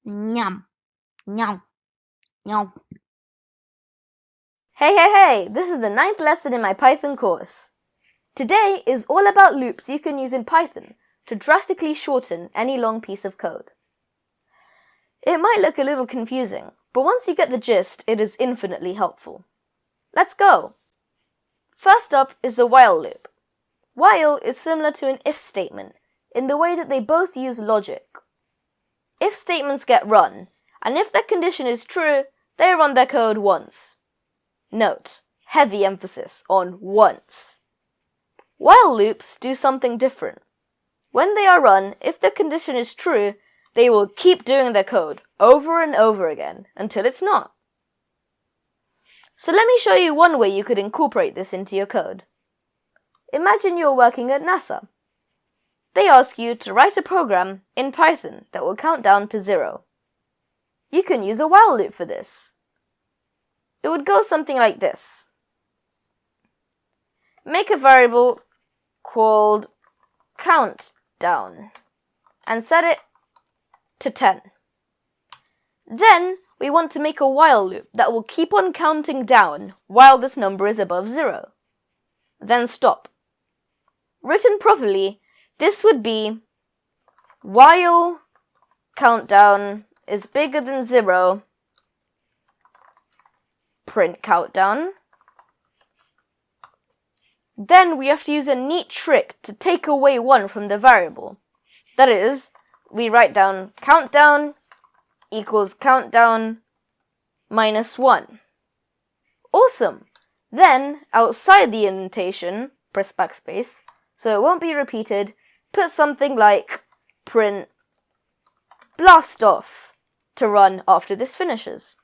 Nyum, nyum, nyum. Hey, this is the 9th lesson in my Python course. Today is all about loops you can use in Python to drastically shorten any long piece of code. It might look a little confusing, but once you get the gist, it is infinitely helpful. Let's go! First up is the while loop. While is similar to an if statement in the way that they both use logic. If statements get run, and if their condition is true, they run their code once. Note, heavy emphasis on once. While loops do something different. When they are run, if their condition is true, they will keep doing their code over and over again until it's not. So let me show you one way you could incorporate this into your code. Imagine you're working at NASA. They ask you to write a program in Python that will count down to 0. You can use a while loop for this. It would go something like this. Make a variable called countdown and set it to 10. Then we want to make a while loop that will keep on counting down while this number is above 0. Then stop. Written properly, this would be while countdown is bigger than 0, print countdown. Then we have to use a neat trick to take away 1 from the variable. That is, we write down countdown equals countdown minus 1. Awesome! Then, outside the indentation, press backspace, so it won't be repeated, put something like print blast off to run after this finishes.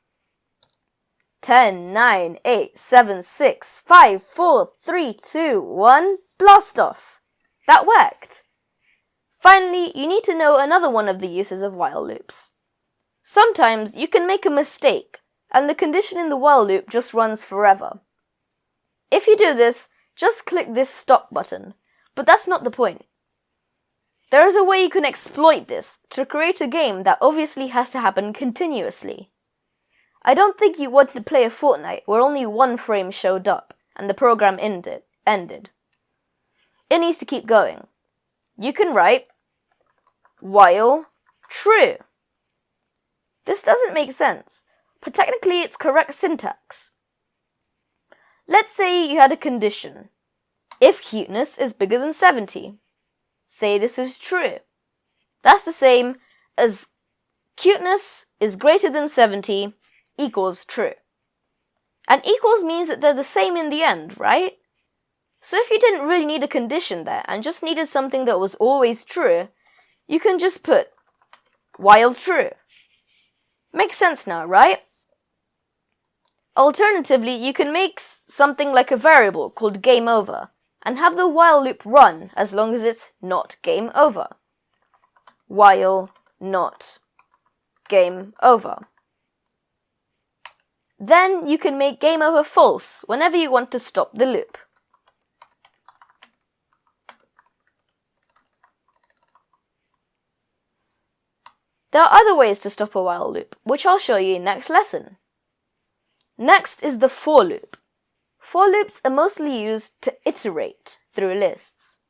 10, 9, 8, 7, 6, 5, 4, 3, 2, 1, blast off. That worked. Finally, you need to know another one of the uses of while loops. Sometimes you can make a mistake, and the condition in the while loop just runs forever. If you do this, just click this stop button, but that's not the point. There is a way you can exploit this to create a game that obviously has to happen continuously. I don't think you want to play a Fortnite where only 1 frame showed up and the program ended. It needs to keep going. You can write while true. This doesn't make sense, but technically it's correct syntax. Let's say you had a condition. If cuteness is bigger than 70. Say this is true. That's the same as cuteness is greater than 70 equals true. And equals means that they're the same in the end, right? So if you didn't really need a condition there and just needed something that was always true, you can just put while true. Makes sense now, right? Alternatively, you can make something like a variable called game over and have the while loop run as long as it's not game over. While not game over. Then you can make game over false whenever you want to stop the loop. There are other ways to stop a while loop, which I'll show you in next lesson. Next is the for loop. For loops are mostly used to iterate through lists.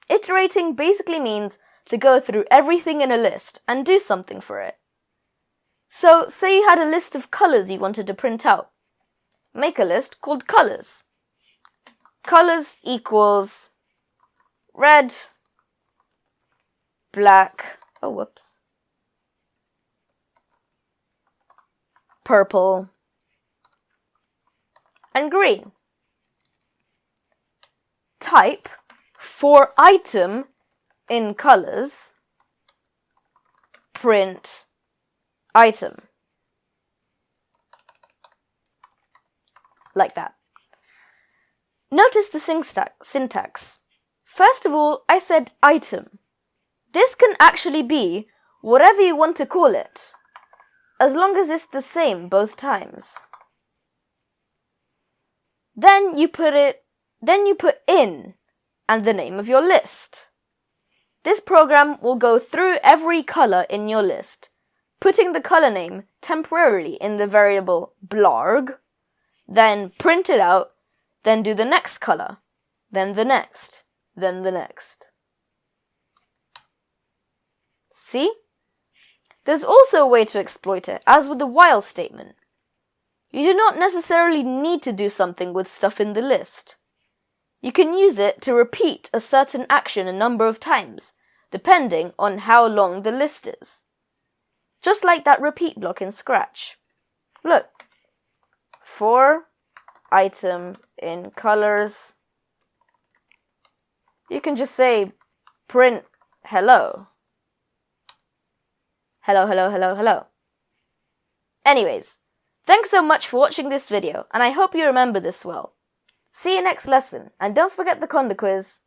Iterating basically means to go through everything in a list and do something for it. So, say you had a list of colors you wanted to print out. Make a list called colors. Colors equals red, black, purple, and green. Type for item in colors, print item. Like that. Notice the syntax. First of all, I said item. This can actually be whatever you want to call it, as long as it's the same both times. Then you put in and the name of your list. This program will go through every color in your list putting the color name temporarily in the variable blarg, then print it out, then do the next color, then the next, then the next. See? There's also a way to exploit it, as with the while statement. You do not necessarily need to do something with stuff in the list. You can use it to repeat a certain action a number of times, depending on how long the list is. Just like that repeat block in Scratch. Look. For item in colors, you can just say print hello. Hello, hello, hello, hello. Anyways, thanks so much for watching this video, and I hope you remember this well. See you next lesson, and don't forget the Conda quiz.